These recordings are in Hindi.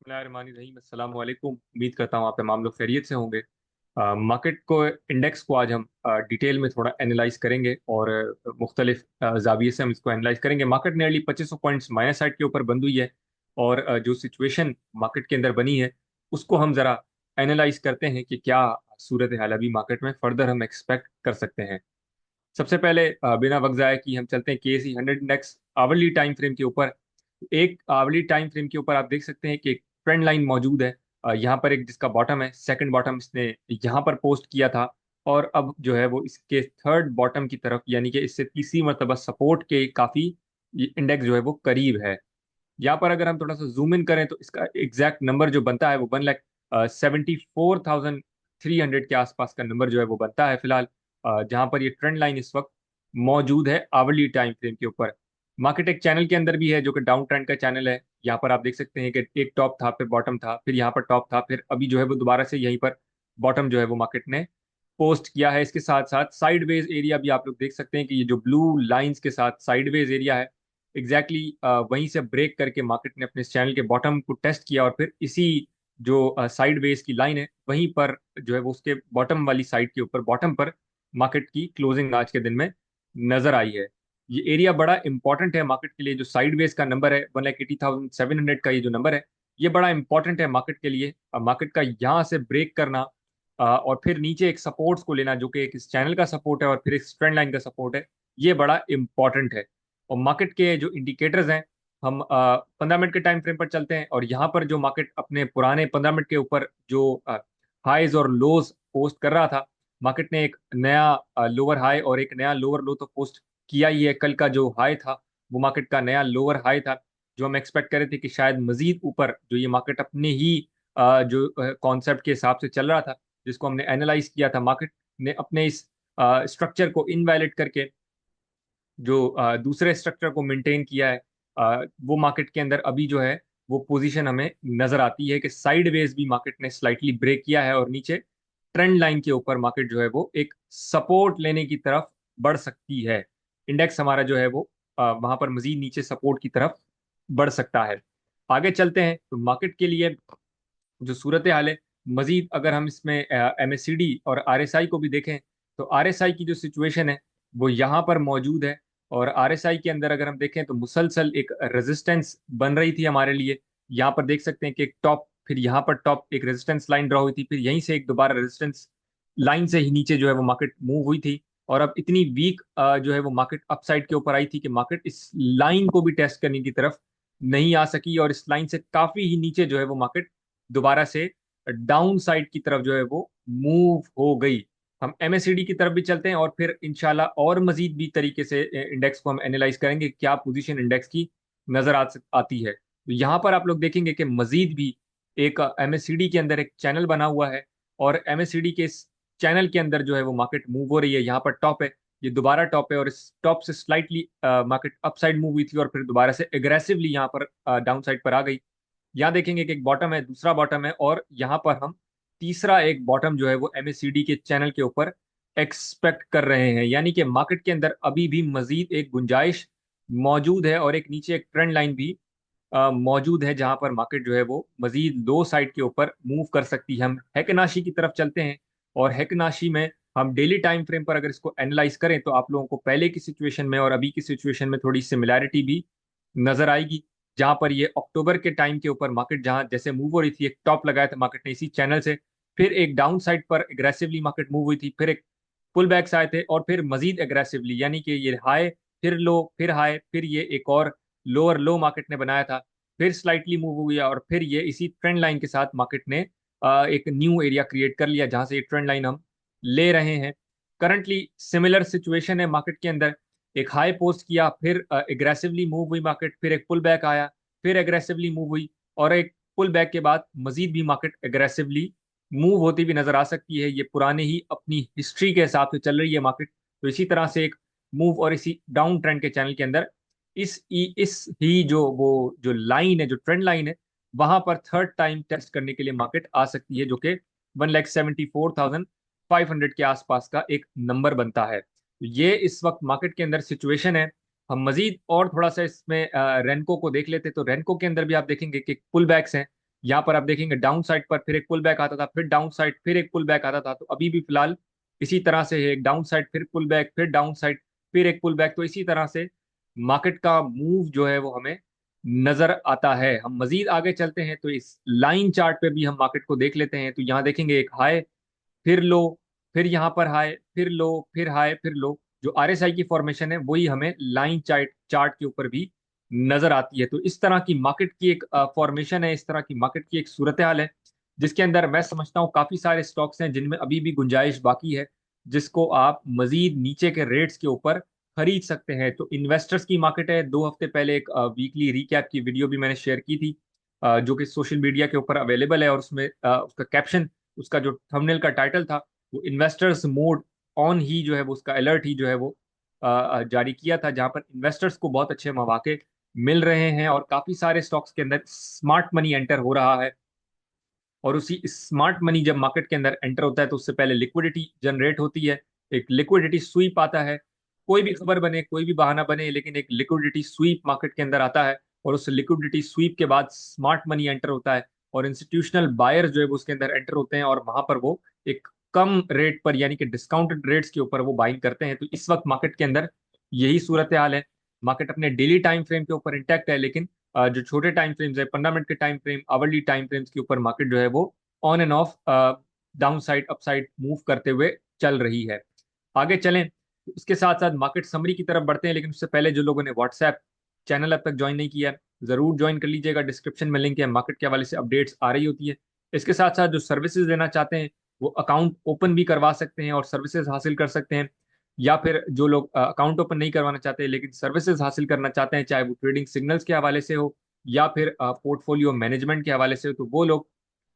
बिस्मिल्लाहिर्रहमानिर्रहीम। अस्सलाम वालेकुम। उम्मीद करता हूँ आप तमाम लोग खैरियत से होंगे। मार्केट को इंडेक्स को आज हम डिटेल में थोड़ा एनालाइज करेंगे और मुख्तलिफ जाविये से हम इसको एनालाइज करेंगे। Market nearly 2500 points minus side के ऊपर बंद हुई है और जो सिचुएशन मार्केट के अंदर बनी है उसको हम ज़रा एनालाइज करते हैं कि क्या सूरत हाल अभी मार्केट में फर्दर हम एक्सपेक्ट कर सकते हैं। सबसे पहले बिना वक्त ज़ाया कि हम चलते हैं KSE 100 index hourly time frame के ऊपर। एक आवरली टाइम फ्रेम के ऊपर आप देख सकते हैं कि एक ट्रेंड लाइन मौजूद है। यहाँ पर एक जिसका बॉटम है, सेकंड बॉटम इसने यहाँ पर पोस्ट किया था और अब जो है वो इसके थर्ड बॉटम की तरफ यानी कि इससे तीसरी मरतबा सपोर्ट के काफ़ी इंडेक्स जो है वो करीब है। यहाँ पर अगर हम थोड़ा सा जूम इन करें तो इसका एग्जैक्ट नंबर जो बनता है वो 1,74,300 के आसपास का नंबर जो है वो बनता है फिलहाल। जहाँ पर ये ट्रेंड लाइन इस वक्त मौजूद है आवरली टाइम फ्रेम के ऊपर। मार्केट एक चैनल के अंदर भी है जो कि डाउन ट्रेंड का चैनल है। यहाँ पर आप देख सकते हैं कि एक टॉप था, फिर बॉटम था, फिर यहाँ पर टॉप था, फिर अभी जो है वो दोबारा से यहीं पर बॉटम जो है वो मार्केट ने पोस्ट किया है। इसके साथ साथ साइडवेज एरिया भी आप लोग देख सकते हैं कि ये जो ब्लू लाइंस के साथ साइडवेज एरिया है एग्जैक्टली वहीं से ब्रेक करके मार्केट ने अपने चैनल के बॉटम को टेस्ट किया और फिर इसी जो साइडवेज की लाइन है वहीं पर जो है वो उसके बॉटम वाली साइड के ऊपर बॉटम पर मार्केट की क्लोजिंग आज के दिन में नजर आई है। ये एरिया बड़ा इंपॉर्टेंट है मार्केट के लिए। जो साइडवेज का नंबर है 1,80,700 का ये जो नंबर है ये बड़ा इंपॉर्टेंट है मार्केट के लिए। मार्केट का यहाँ से ब्रेक करना और फिर नीचे एक सपोर्ट्स को लेना जो कि एक इस चैनल का सपोर्ट है और फिर एक ट्रेंड लाइन का सपोर्ट है, ये बड़ा इंपॉर्टेंट है। और मार्केट के जो इंडिकेटर्स हैं हम 15 मिनट के टाइम फ्रेम पर चलते हैं और यहाँ पर जो मार्केट अपने पुराने 15 मिनट के ऊपर जो हाईज और लोज पोस्ट कर रहा था, मार्केट ने एक नया लोअर हाई और एक नया लोअर लो तो पोस्ट किया ही है। कल का जो हाई था वो मार्केट का नया लोअर हाई था जो हम एक्सपेक्ट कर रहे थे कि शायद मजीद ऊपर जो ये मार्केट अपने ही जो कॉन्सेप्ट के हिसाब से चल रहा था जिसको हमने एनालाइज किया था, मार्केट ने अपने इस स्ट्रक्चर को इनवैलिड करके जो दूसरे स्ट्रक्चर को मेंटेन किया है। वो मार्केट के अंदर अभी जो है वो पोजीशन हमें नजर आती है कि साइडवेज भी मार्केट ने स्लाइटली ब्रेक किया है और नीचे ट्रेंड लाइन के ऊपर मार्केट जो है वो एक सपोर्ट लेने की तरफ बढ़ सकती है। इंडेक्स हमारा जो है वो वहां पर मजीद नीचे सपोर्ट की तरफ बढ़ सकता है। आगे चलते हैं तो मार्केट के लिए जो सूरत हाल है मजीद अगर हम इसमें MACD और RSI को भी देखें तो RSI की जो सिचुएशन है वो यहाँ पर मौजूद है। और RSI के अंदर अगर हम देखें तो मुसलसल एक रेजिस्टेंस बन रही थी हमारे लिए। यहाँ पर देख सकते हैं कि एक टॉप, फिर यहाँ पर टॉप एक रेजिस्टेंस लाइन ड्रॉ हुई थी, फिर यहीं से एक दोबारा रेजिस्टेंस लाइन से ही नीचे जो है वो मार्केट मूव हुई थी। और अब इतनी वीक जो है वो मार्केट अपसाइड के ऊपर आई थी कि मार्केट इस लाइन को भी टेस्ट करने की तरफ नहीं आ सकी और इस लाइन से काफी ही नीचे जो है वो मार्केट दोबारा से डाउन साइड की तरफ जो है वो मूव हो गई। हम MACD की तरफ भी चलते हैं और फिर इंशाल्लाह और मजीद भी तरीके से इंडेक्स को हम एनालाइज करेंगे क्या पोजीशन इंडेक्स की नजर आती है। तो यहाँ पर आप लोग देखेंगे कि मजीद भी एक MACD के अंदर एक चैनल बना हुआ है और MACD के इस चैनल के अंदर जो है वो मार्केट मूव हो रही है। यहाँ पर टॉप है, ये दोबारा टॉप है और इस टॉप से स्लाइटली मार्केट अपसाइड मूव हुई थी और फिर दोबारा से एग्रेसिवली यहाँ पर डाउन साइड पर आ गई। यहाँ देखेंगे कि एक बॉटम है, दूसरा बॉटम है और यहाँ पर हम तीसरा एक बॉटम जो है वो MACD के चैनल के ऊपर एक्सपेक्ट कर रहे हैं। यानी कि मार्केट के अंदर अभी भी मजीद एक गुंजाइश मौजूद है और एक नीचे एक ट्रेंड लाइन भी मौजूद है जहां पर मार्केट जो है वो मजीद दो साइड के ऊपर मूव कर सकती है। हम हैकनाशी की तरफ चलते हैं और हैकनाशी में हम डेली टाइम फ्रेम पर अगर इसको एनालाइज करें तो आप लोगों को पहले की सिचुएशन में और अभी की सिचुएशन में थोड़ी सिमिलैरिटी भी नजर आएगी। जहां पर ये अक्टूबर के टाइम के ऊपर मार्केट जहां जैसे मूव हो रही थी, एक टॉप लगाया था मार्केट ने इसी चैनल से, फिर एक डाउन साइड पर एग्रेसिवली मार्केट मूव हुई थी, फिर एक पुल बैक्स आए थे और फिर मजीद एग्रेसिवली यानी कि ये हाई फिर लो फिर हाई फिर ये एक और लोअर लो मार्केट ने बनाया था, फिर स्लाइटली मूव हुई और फिर ये इसी ट्रेंड लाइन के साथ मार्केट ने एक न्यू एरिया क्रिएट कर लिया जहां से ये ट्रेंड लाइन हम ले रहे हैं। करंटली सिमिलर सिचुएशन है मार्केट के अंदर। एक हाई पोस्ट किया, फिर एग्रेसिवली मूव हुई मार्केट, फिर एक पुल बैक आया, फिर एग्रेसिवली मूव हुई और एक पुल बैक के बाद मजीद भी मार्केट एग्रेसिवली मूव होती भी नजर आ सकती है। ये पुराने ही अपनी हिस्ट्री के हिसाब से चल रही है मार्केट। तो इसी तरह से एक मूव और इसी डाउन ट्रेंड के चैनल के अंदर इस ही जो वो जो लाइन है, जो ट्रेंड लाइन है, वहां पर थर्ड टाइम टेस्ट करने के लिए मार्केट आ सकती है जो कि 1,74,500 के आसपास का एक नंबर बनता है। तो ये इस वक्त मार्केट के अंदर सिचुएशन है। हम मजीद और थोड़ा सा इसमें रेनको को देख लेते तो रेनको के अंदर भी आप देखेंगे कि पुल बैक्स हैं। यहाँ पर आप देखेंगे डाउन साइड पर फिर एक पुल बैक आता था, फिर डाउन साइड फिर एक पुल बैक आता था। तो अभी भी फिलहाल इसी तरह से है, एक डाउन साइड फिर पुल बैक फिर डाउन साइड फिर एक पुल बैक। तो इसी तरह से मार्केट का मूव जो है वो हमें नजर आता है। हम मजीद आगे चलते हैं तो इस लाइन चार्ट पे भी हम मार्केट को देख लेते हैं। तो यहाँ देखेंगे एक हाई फिर लो, फिर यहाँ पर हाई फिर लो फिर हाई फिर लो। जो आरएसआई की फॉर्मेशन है वही हमें लाइन चार्ट चार्ट के ऊपर भी नजर आती है। तो इस तरह की मार्केट की एक फॉर्मेशन है, इस तरह की मार्केट की एक सूरत हाल है, जिसके अंदर मैं समझता हूँ काफी सारे स्टॉक्स हैं जिनमें अभी भी गुंजाइश बाकी है, जिसको आप मजीद नीचे के रेट्स के ऊपर खरीद सकते हैं। तो इन्वेस्टर्स की मार्केट है। 2 हफ्ते पहले एक वीकली रिकैप की वीडियो भी मैंने शेयर की थी, जो कि सोशल मीडिया के ऊपर अवेलेबल है, और उसमें उसका कैप्शन, उसका जो थंबनेल का टाइटल था वो इन्वेस्टर्स मोड ऑन ही जो है वो, उसका अलर्ट ही जो है वो जारी किया था, जहां पर इन्वेस्टर्स को बहुत अच्छे मौके मिल रहे हैं और काफी सारे स्टॉक्स के अंदर स्मार्ट मनी एंटर हो रहा है। और उसी स्मार्ट मनी जब मार्केट के अंदर एंटर होता है तो उससे पहले लिक्विडिटी जनरेट होती है, एक लिक्विडिटी स्वीप आता है। कोई भी खबर बने, कोई भी बहाना बने, लेकिन एक लिक्विडिटी स्वीप मार्केट के अंदर आता है, और उस लिक्विडिटी स्वीप के बाद स्मार्ट मनी एंटर होता है, और इंस्टीट्यूशनल बायर्स जो है वो उसके अंदर एंटर होते हैं, और वहां पर वो एक कम रेट पर यानी कि डिस्काउंटेड रेट्स के ऊपर वो बाइंग करते हैं। तो इस वक्त मार्केट के अंदर यही सूरत हाल है। मार्केट अपने डेली टाइम फ्रेम के ऊपर इंटैक्ट है, लेकिन जो छोटे टाइम फ्रेम्स है, 15 मिनट के time frame, hourly time frames के ऊपर मार्केट जो है वो on end of, down side up side move करते हुए चल रही है। आगे चलें, इसके साथ साथ मार्केट समरी की तरफ बढ़ते हैं, लेकिन उससे पहले जो लोगों ने व्हाट्सएप चैनल अब तक ज्वाइन नहीं किया है, जरूर ज्वाइन कर लीजिएगा। डिस्क्रिप्शन में लिंक है, मार्केट के हवाले से अपडेट्स आ रही होती है। इसके साथ साथ जो सर्विसेज लेना चाहते हैं वो अकाउंट ओपन भी करवा सकते हैं और सर्विसेज हासिल कर सकते हैं, या फिर जो लोग अकाउंट ओपन नहीं करवाना चाहते लेकिन सर्विसेज हासिल करना चाहते हैं, चाहे वो ट्रेडिंग सिग्नल्स के हवाले से हो या फिर पोर्टफोलियो मैनेजमेंट के हवाले से हो, तो वो लोग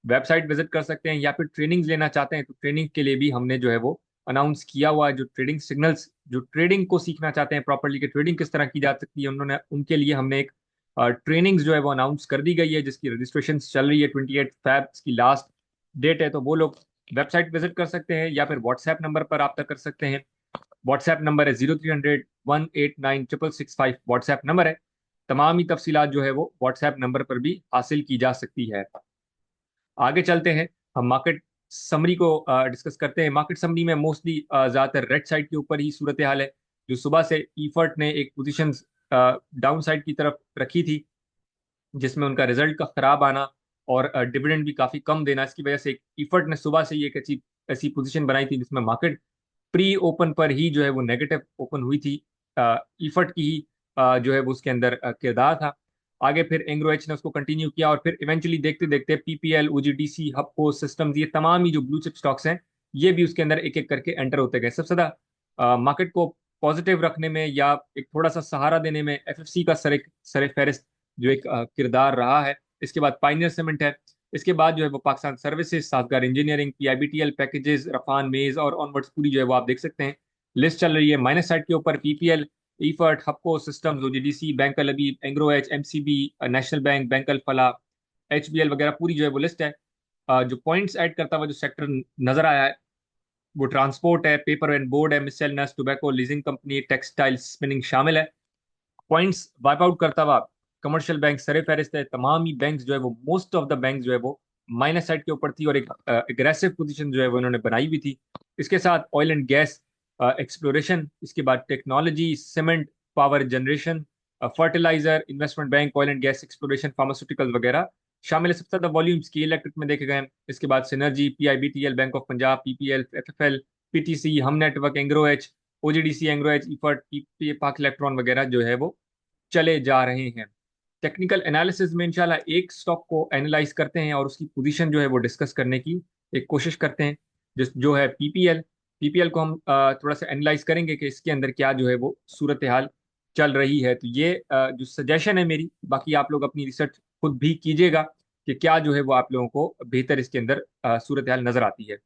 वेबसाइट विजिट कर सकते हैं। या फिर ट्रेनिंग लेना चाहते हैं तो ट्रेनिंग के लिए भी हमने जो है वो अनाउंस किया हुआ है। जो ट्रेडिंग सिग्नल्स, जो ट्रेडिंग को सीखना चाहते हैं प्रॉपरली कि ट्रेडिंग किस तरह की जा सकती है, उन्होंने उनके लिए हमने एक ट्रेनिंग्स जो है वो अनाउंस कर दी गई है, जिसकी रजिस्ट्रेशन चल रही है। 28 फैब की लास्ट डेट है, तो वो लोग वेबसाइट विजिट कर सकते हैं या फिर व्हाट्सएप नंबर पर रब्ता कर सकते हैं। व्हाट्सएप नंबर है 0300 189 666 व्हाट्सएप नंबर है। तमाम ही तफसीलात जो है वो व्हाट्सएप नंबर पर भी हासिल की जा सकती है। आगे चलते हैं, हम मार्केट समरी को डिस्कस करते हैं। मार्केट समरी में मोस्टली ज्यादातर रेड साइड के ऊपर ही सूरत हाल है। जो सुबह से ईफर्ट ने एक पोजीशन डाउन साइड की तरफ रखी थी, जिसमें उनका रिजल्ट का खराब आना और डिविडेंड भी काफी कम देना, इसकी वजह से ईफर्ट ने सुबह से ही एक अच्छी ऐसी पोजीशन बनाई थी जिसमें मार्केट प्री ओपन पर ही जो है वो नेगेटिव ओपन हुई थी। ईफर्ट की ही जो है वो उसके अंदर किरदार था। आगे फिर एंग्रो एच ने उसको कंटिन्यू किया, और फिर इवेंचुअली देखते देखते पीपीएल, ओजीडीसी, हपको सिस्टम्स, ये तमाम ही जो ब्लू चिप स्टॉक्स हैं ये भी उसके अंदर एक एक करके एंटर होते गए। सबसे ज्यादा मार्केट को पॉजिटिव रखने में या एक थोड़ा सा सहारा देने में एफएफसी का सरे फहरिस्त जो एक किरदार रहा है। इसके बाद पाइनियर सीमेंट है। इसके बाद जो है वो पाकिस्तान सर्विसेज, साफगार इंजीनियरिंग, पीआईबीटीएल पैकेजेस, रफान मेज और ऑनवर्ड्स पूरी जो है वो आप देख सकते हैं लिस्ट चल रही है। माइनस साइड के ऊपर PPL, EFERT, Hubco Systems, OGDC, Bank Al Habib, Engro H, MCB, National Bank, Bank Al Falah, HBL वगैरह पूरी जो है वो लिस्ट है। जो पॉइंट्स ऐड करता हुआ जो सेक्टर नजर आया है वो ट्रांसपोर्ट है, पेपर एंड बोर्ड है, miscellaneous, tobacco, leasing company, textile, spinning शामिल है। पॉइंट्स वाइप आउट करता हुआ कमर्शियल बैंक सरे फहरिस्त है। तमाम ही बैंक जो है वो, मोस्ट ऑफ द बैंक जो है वो माइनस साइड के ऊपर थी और एक एग्रेसिव पोजीशन जो है वो इन्होंने बनाई हुई थी। इसके साथ ऑयल एंड गैस एक्सप्लोरेशन, इसके बाद technology, cement, power generation, fertiliser, investment bank, oil and gas exploration, pharmaceutical वगैरह शामिल है। सबसे ज्यादा वॉल्यूम्स की इलेक्ट्रिक में देखे गए हैं। इसके बाद Synergy, PIBTL, Bank of Punjab, PPL, FFL, PTC, Hum Network, Engro H, OGDC, Engro H, EFERT, Pak Elektron वगैरह जो है वो चले जा रहे हैं। टेक्निकल एनालिसिस में इंशाल्लाह एक स्टॉक को एनालाइज करते हैं और उसकी पोजीशन जो है वो डिस्कस करने की एक कोशिश करते हैं, जिस जो है पीपीएल। पीपीएल को हम थोड़ा सा एनालाइज करेंगे कि इसके अंदर क्या जो है वो सूरत हाल चल रही है। तो ये जो सजेशन है मेरी, बाकी आप लोग अपनी रिसर्च खुद भी कीजिएगा कि क्या जो है वो आप लोगों को बेहतर इसके अंदर सूरत हाल नजर आती है।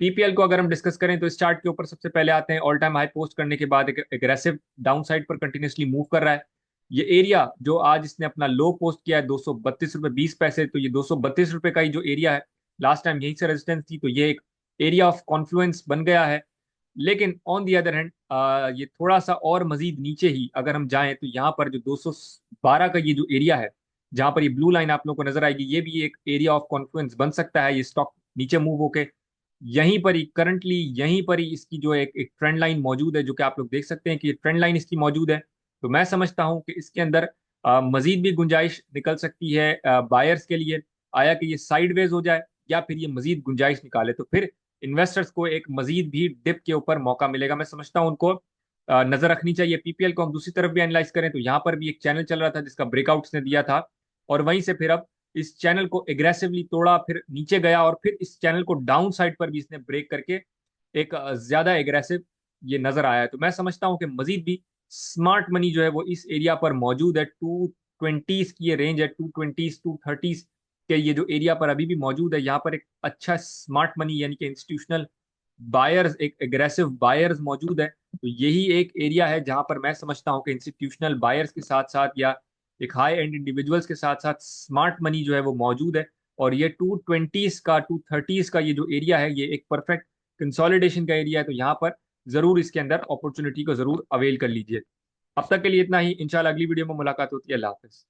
पीपीएल को अगर हम डिस्कस करें तो इस चार्ट के ऊपर सबसे पहले आते हैं, ऑल टाइम हाई पोस्ट करने के बाद एक एग्रेसिव डाउन साइड पर कंटिन्यूसली मूव कर रहा है। ये एरिया जो आज इसने अपना लो पोस्ट किया है 232 रुपये 20 पैसे, तो ये 232 रुपये का ही जो एरिया है, लास्ट टाइम यहीं से रेजिस्टेंस थी, तो ये एक एरिया ऑफ कॉन्फ्लुएंस बन गया है। लेकिन ऑन दी अदर हैंड ये थोड़ा सा और मजीद नीचे ही अगर हम जाएं तो यहाँ पर जो 212 का ये जो एरिया है जहां पर ये ब्लू लाइन आप लोगों को नजर आएगी, ये भी एक एरिया ऑफ कॉन्फ्लुएंस बन सकता है। ये स्टॉक नीचे मूव होके यहीं पर ही करंटली यहीं पर ही इसकी जो एक ट्रेंड लाइन मौजूद है, जो कि आप लोग देख सकते हैं कि ट्रेंड लाइन इसकी मौजूद है। तो मैं समझता हूं कि इसके अंदर मजीद भी गुंजाइश निकल सकती है बायर्स के लिए। आया कि ये साइडवेज हो जाए या फिर ये मजीद गुंजाइश निकाले, तो फिर इन्वेस्टर्स को एक मजीद भी डिप के ऊपर मौका मिलेगा। मैं समझता हूं उनको नजर रखनी चाहिए। पीपीएल को हम दूसरी तरफ भी एनालाइज करें तो यहाँ पर भी एक चैनल चल रहा था जिसका ब्रेकआउट्स ने दिया था, और वहीं से फिर अब इस चैनल को एग्रेसिवली तोड़ा, फिर नीचे गया, और फिर इस चैनल को डाउन साइड पर भी इसने ब्रेक करके एक ज्यादा एग्रेसिव ये नजर आया है। तो मैं समझता हूं कि मजीद भी स्मार्ट मनी जो है वो इस एरिया पर मौजूद है। 220 की ये रेंज है, 220 230 के ये जो एरिया पर अभी भी मौजूद है, यहाँ पर एक अच्छा स्मार्ट मनी यानी कि इंस्टीट्यूशनल बायर्स, एक एग्रेसिव बायर्स मौजूद है। तो यही एक एरिया है जहां पर मैं समझता हूं कि इंस्टीट्यूशनल बायर्स के साथ साथ या एक हाई एंड इंडिविजुअल्स के साथ साथ स्मार्ट मनी जो है वो मौजूद है। और ये 220 का 230 का ये जो एरिया है, ये एक परफेक्ट कंसोलिडेशन का एरिया है। तो यहाँ पर जरूर इसके अंदर अपॉर्चुनिटी को जरूर अवेल कर लीजिए। अब तक के लिए इतना ही। इंशाल्लाह अगली वीडियो में मुलाकात होती है। अल्लाह हाफिज।